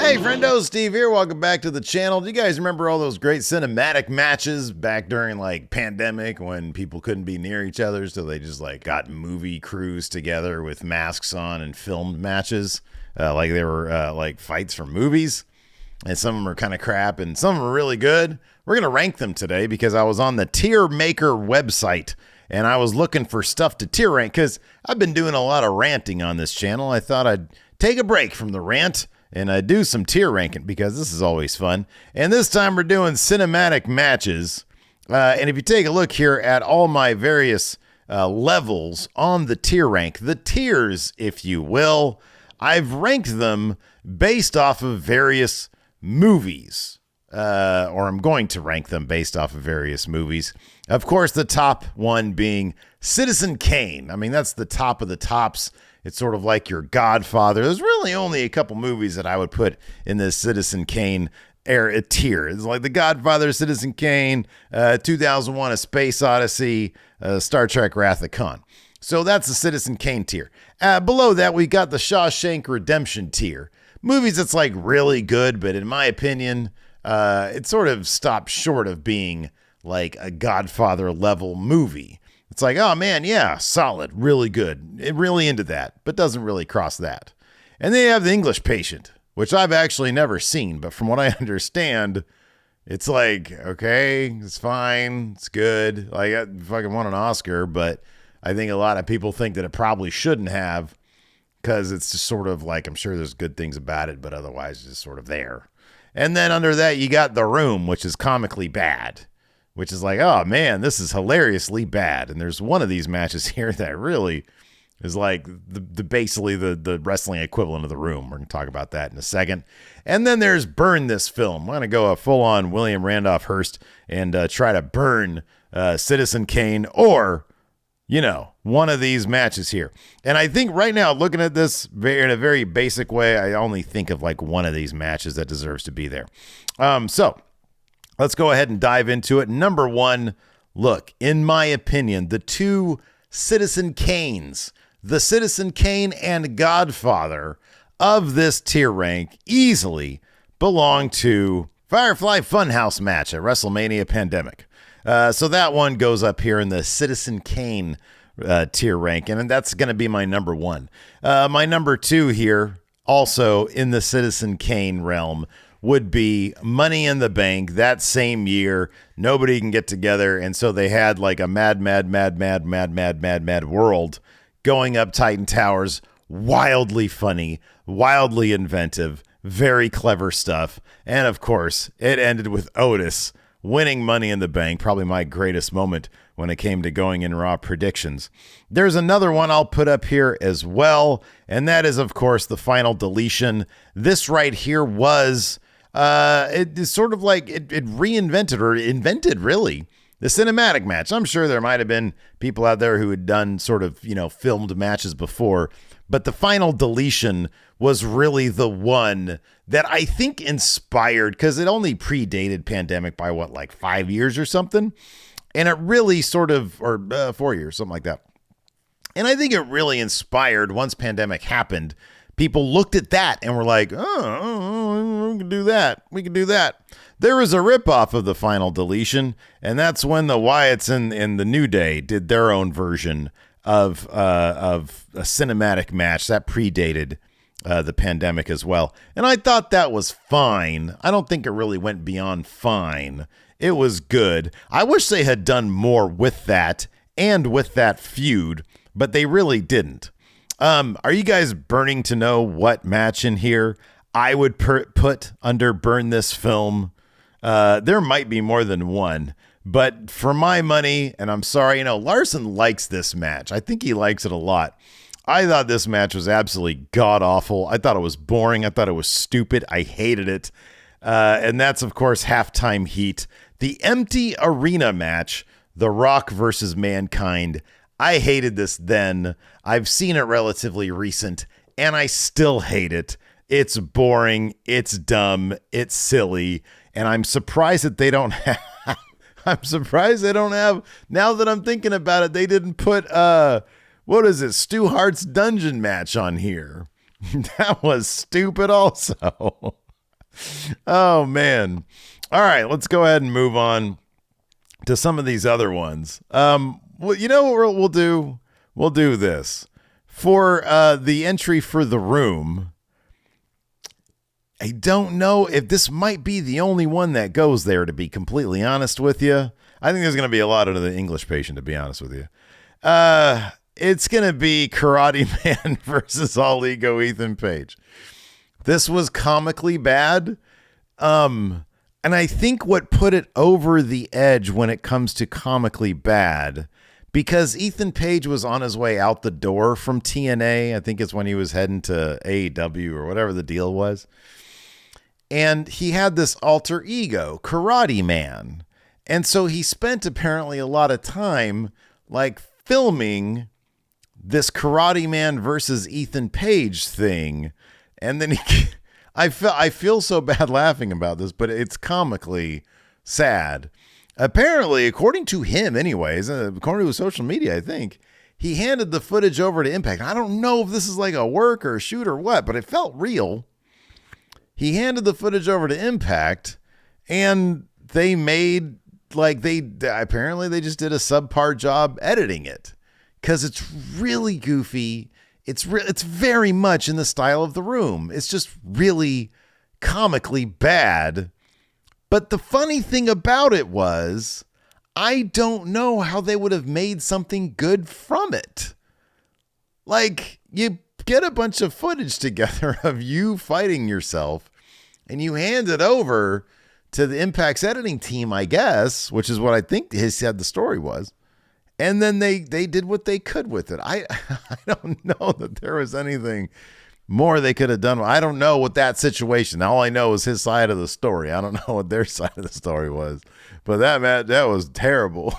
Hey friendo, Steve here. Welcome back to the channel. Do you guys remember all those great cinematic matches back during like pandemic when people couldn't be near each other, so they just like got movie crews together with masks on and filmed matches like they were like fights from movies? And some of them are kind of crap and some of them are really good. We're going to rank them today because I was on the Tier Maker website and I was looking for stuff to tier rank because I've been doing a lot of ranting on this channel. I thought I'd take a break from the rant and I do some tier ranking because this is always fun. And this time we're doing cinematic matches. And if you take a look here at all my various levels on the tier rank, the tiers, if you will, I've ranked them based off of various movies. Or I'm going to rank them based off of various movies. Of course, the top one being Citizen Kane. I mean, that's the top of the tops. It's sort of like your Godfather. There's really only a couple movies that I would put in this Citizen Kane era tier. It's like The Godfather, Citizen Kane, 2001: A Space Odyssey, Star Trek: Wrath of Khan. So that's the Citizen Kane tier. Below that, we got the Shawshank Redemption tier. Movies that's like really good, but in my opinion, it sort of stopped short of being like a Godfather level movie. It's like, oh man, yeah, solid, really good. Really into that, but doesn't really cross that. And then you have The English Patient, which I've actually never seen, but from what I understand, it's like, okay, it's fine, it's good. Like, I fucking won an Oscar, but I think a lot of people think that it probably shouldn't have because it's just sort of like, I'm sure there's good things about it, but otherwise it's just sort of there. And then under that, you got The Room, which is comically bad. Which is like, oh man, this is hilariously bad. And there's one of these matches here that really is like basically the wrestling equivalent of The Room. We're going to talk about that in a second. And then there's Burn This Film. I'm going to go a full-on William Randolph Hearst and try to burn Citizen Kane or, you know, one of these matches here. And I think right now, looking at this in a very basic way, I only think of like one of these matches that deserves to be there. So let's go ahead and dive into it. Number one, look, in my opinion, the two Citizen Kanes, the Citizen Kane and Godfather of this tier rank easily belong to Firefly Funhouse match at WrestleMania Pandemic. So that one goes up here in the Citizen Kane tier rank, and that's going to be my number one. My number two here, also in the Citizen Kane realm, would be Money in the Bank. That same year, nobody can get together, and so they had like a mad world going up Titan Towers. Wildly funny, wildly inventive, very clever stuff. And of course, it ended with Otis winning Money in the Bank, probably my greatest moment when it came to going in Raw predictions. There's another one I'll put up here as well, and that is, of course, the final Deletion. This right here was it is sort of like it reinvented or invented really the cinematic match. I'm sure there might have been people out there who had done sort of, you know, filmed matches before, but the final Deletion was really the one that I think inspired, because it only predated Pandemic by what, like 5 years or something, and it really sort of, or 4 years, something like that. And I think it really inspired, once Pandemic happened, people looked at that and were like, oh, we can do that. We can do that. There was a ripoff of the final Deletion, and that's when the Wyatts and the New Day did their own version of a cinematic match that predated the Pandemic as well. And I thought that was fine. I don't think it really went beyond fine. It was good. I wish they had done more with that and with that feud, but they really didn't. Are you guys burning to know what match in here I would put under Burn This Film? There might be more than one, but for my money, and I'm sorry, you know, Larson likes this match. I think he likes it a lot. I thought this match was absolutely god-awful. I thought it was boring. I thought it was stupid. I hated it. And that's, of course, Halftime Heat. The empty arena match, The Rock versus Mankind. I hated this then. I've seen it relatively recent, and I still hate it. It's boring. It's dumb. It's silly. And I'm surprised that they don't have... I'm surprised they don't have... Now that I'm thinking about it, they didn't put... what is it? Stu Hart's dungeon match on here. That was stupid also. Oh, man. All right, let's go ahead and move on to some of these other ones. Well, you know what we'll do? We'll do this. For the entry for The Room, I don't know if this might be the only one that goes there, to be completely honest with you. I think there's going to be a lot of the English Patient, to be honest with you. It's going to be Karate Man versus All Ego Ethan Page. This was comically bad. And I think what put it over the edge when it comes to comically bad, because Ethan Page was on his way out the door from TNA. I think it's when he was heading to AEW or whatever the deal was. And he had this alter ego, Karate Man. And so he spent apparently a lot of time like filming this Karate Man versus Ethan Page thing. And then I feel so bad laughing about this, but it's comically sad. Apparently, according to him anyways, according to his social media, I think, he handed the footage over to Impact. I don't know if this is like a work or a shoot or what, but it felt real. He handed the footage over to Impact, and they made, like, apparently they just did a subpar job editing it, because it's really goofy. It's very much in the style of The Room. It's just really comically bad. But the funny thing about it was, I don't know how they would have made something good from it. Like, you get a bunch of footage together of you fighting yourself, and you hand it over to the Impact's editing team, I guess, which is what I think he said the story was. And then they did what they could with it. I don't know that there was anything more they could have done. I don't know what that situation. All I know is his side of the story. I don't know what their side of the story was. But that was terrible.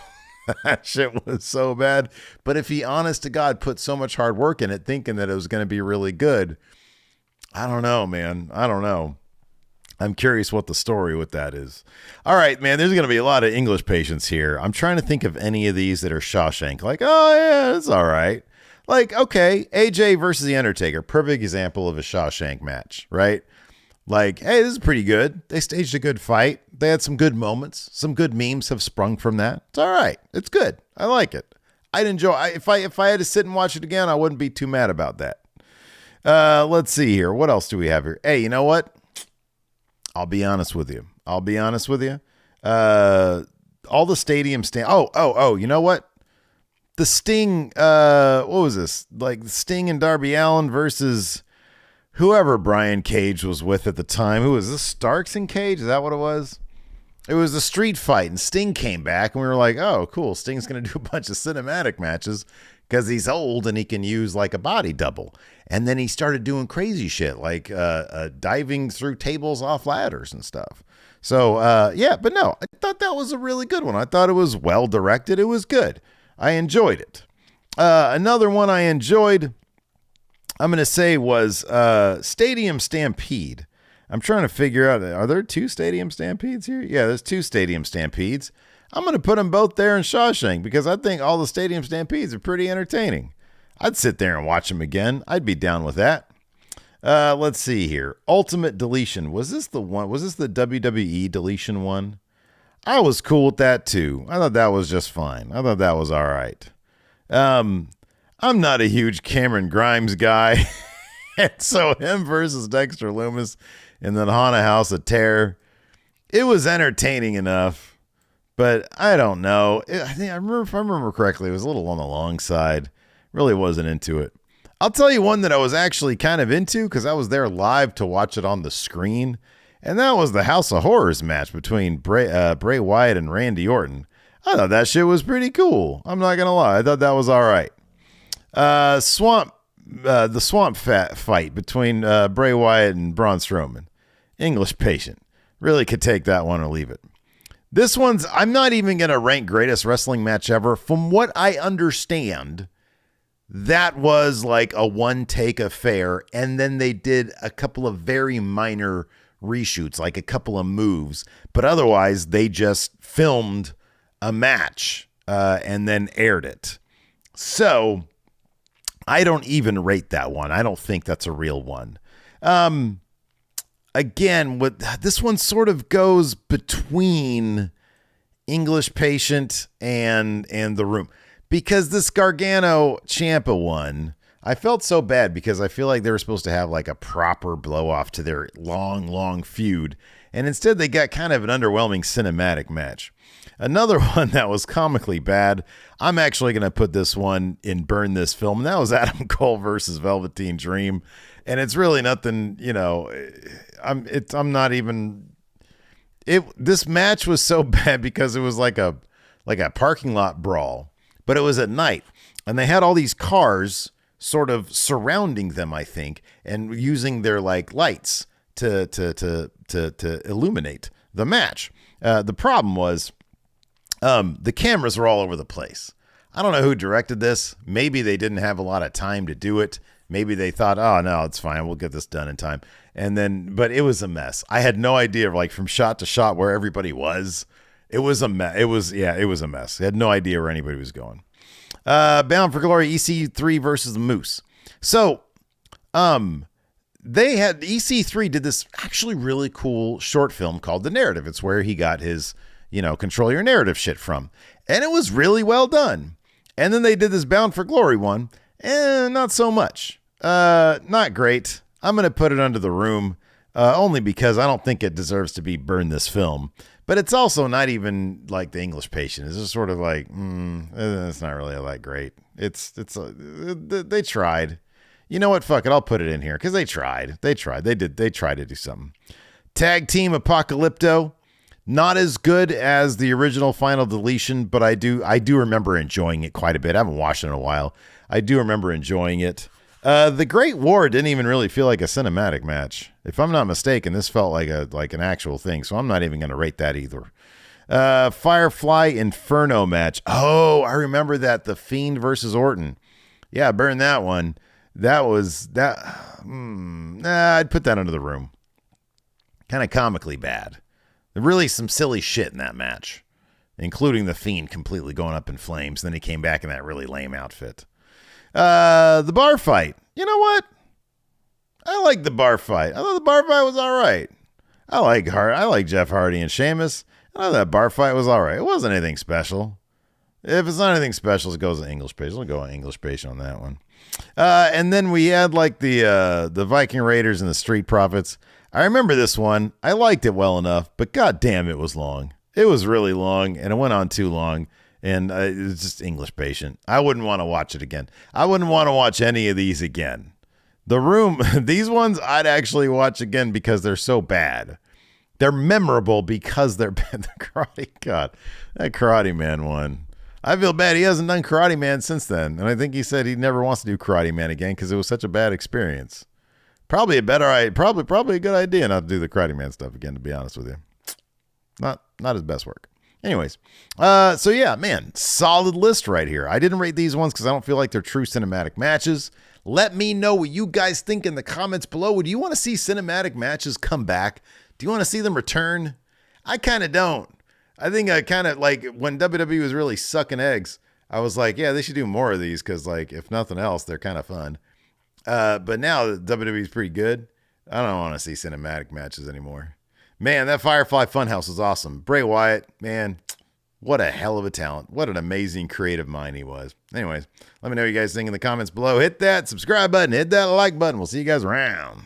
That shit was so bad. But if he, honest to God, put so much hard work in it, thinking that it was going to be really good, I don't know, man. I don't know. I'm curious what the story with that is. All right, man, there's going to be a lot of English patients here. I'm trying to think of any of these that are Shawshank. Like, oh, yeah, it's all right. Like, okay, AJ versus The Undertaker. Perfect example of a Shawshank match, right? Like, hey, this is pretty good. They staged a good fight. They had some good moments. Some good memes have sprung from that. It's all right. It's good. I like it. I'd enjoy if I had to sit and watch it again, I wouldn't be too mad about that. Let's see here. What else do we have here? Hey, you know what? I'll be honest with you. All the stadium stand. Oh, you know what? The Sting, what was this? Like Sting and Darby Allin versus whoever Brian Cage was with at the time. Who was this? Starks and Cage? Is that what it was? It was a street fight, and Sting came back, and we were like, oh, cool. Sting's going to do a bunch of cinematic matches because he's old and he can use like a body double. And then he started doing crazy shit like diving through tables off ladders and stuff. So, yeah, but no, I thought that was a really good one. I thought it was well directed. It was good. I enjoyed it. Another one I enjoyed, I'm going to say, was Stadium Stampede. I'm trying to figure out, are there two Stadium Stampedes here? Yeah, there's two Stadium Stampedes. I'm going to put them both there in Shawshank because I think all the Stadium Stampedes are pretty entertaining. I'd sit there and watch them again. I'd be down with that. Let's see here. Ultimate Deletion. Was this the one? Was this the WWE Deletion one? I was cool with that too. I thought that was just fine. I thought that was all right. I'm not a huge Cameron Grimes guy. And so him versus Dexter Lumis in the Haunted House of Terror, it was entertaining enough. But I don't know. I think if I remember correctly, it was a little on the long side. Really wasn't into it. I'll tell you one that I was actually kind of into because I was there live to watch it on the screen. And that was the House of Horrors match between Bray Wyatt and Randy Orton. I thought that shit was pretty cool. I'm not going to lie. I thought that was all right. The Swamp fight between Bray Wyatt and Braun Strowman. English Patient. Really could take that one or leave it. This one's, I'm not even going to rank greatest wrestling match ever. From what I understand, that was like a one-take affair, and then they did a couple of very minor reshoots, like a couple of moves, but otherwise they just filmed a match and then aired it. So I don't even rate that one. I don't think that's a real one. again, this one sort of goes between English Patient and The Room, because this Gargano Ciampa one, I felt so bad because I feel like they were supposed to have like a proper blow off to their long feud, and instead they got kind of an underwhelming cinematic match. Another one that was comically bad, I'm actually going to put this one in Burn This Film, and that was Adam Cole versus Velveteen Dream. And it's really nothing, I'm not even, this match was so bad because it was like a parking lot brawl, but it was at night, and they had all these cars sort of surrounding them, I think, and using their like lights to illuminate the match. The problem was, the cameras were all over the place. I don't know who directed this. Maybe they didn't have a lot of time to do it. Maybe they thought, oh, no, it's fine. We'll get this done in time. But it was a mess. I had no idea, like, from shot to shot where everybody was. It was a mess. It was a mess. I had no idea where anybody was going. Bound for Glory, EC3 versus the Moose. So, they had, EC3 did this actually really cool short film called The Narrative. It's where he got his, control your narrative shit from. And it was really well done. And then they did this Bound for Glory one, and not so much. Not great. I'm going to put it under The Room, only because I don't think it deserves to be Burn This Film. But it's also not even like The English Patient. It's just sort of like, it's not really that great. They tried. You know what? Fuck it. I'll put it in here because they tried. They tried to do something. Tag Team Apocalypto. Not as good as the original Final Deletion, but I do remember enjoying it quite a bit. I haven't watched it in a while. I do remember enjoying it. The Great War didn't even really feel like a cinematic match. If I'm not mistaken, this felt like an actual thing, so I'm not even going to rate that either. Firefly Inferno match. Oh, I remember that. The Fiend versus Orton. Yeah, burn that one. That was that. I'd put that under The Room. Kind of comically bad. Really some silly shit in that match, including the Fiend completely going up in flames. Then he came back in that really lame outfit. The bar fight. You know what? I like the bar fight. I thought the bar fight was all right. I like Jeff Hardy and Sheamus. I thought that bar fight was all right. It wasn't anything special. If it's not anything special, it goes to English Patient. I'll go on English Patient on that one. And then we had like the Viking Raiders and the Street Profits. I remember this one. I liked it well enough, but god damn, it was long. It was really long, and it went on too long, and it was just English Patient. I wouldn't want to watch it again. I wouldn't want to watch any of these again. The Room, these ones I'd actually watch again because they're so bad. They're memorable because they're bad. The Karate God, that Karate Man one. I feel bad. He hasn't done Karate Man since then, and I think he said he never wants to do Karate Man again because it was such a bad experience. Probably a good idea not to do the Karate Man stuff again, to be honest with you. Not his best work. Anyways, so yeah, man, solid list right here. I didn't rate these ones because I don't feel like they're true cinematic matches. Let me know what you guys think in the comments below. Do you want to see cinematic matches come back? Do you want to see them return? I kind of don't. I think I kind of like when WWE was really sucking eggs, I was like, yeah, they should do more of these because, like, if nothing else, they're kind of fun. But now that WWE is pretty good, I don't want to see cinematic matches anymore. Man, that Firefly Funhouse is awesome. Bray Wyatt, man, what a hell of a talent. What an amazing creative mind he was. Anyways, let me know what you guys think in the comments below. Hit that subscribe button. Hit that like button. We'll see you guys around.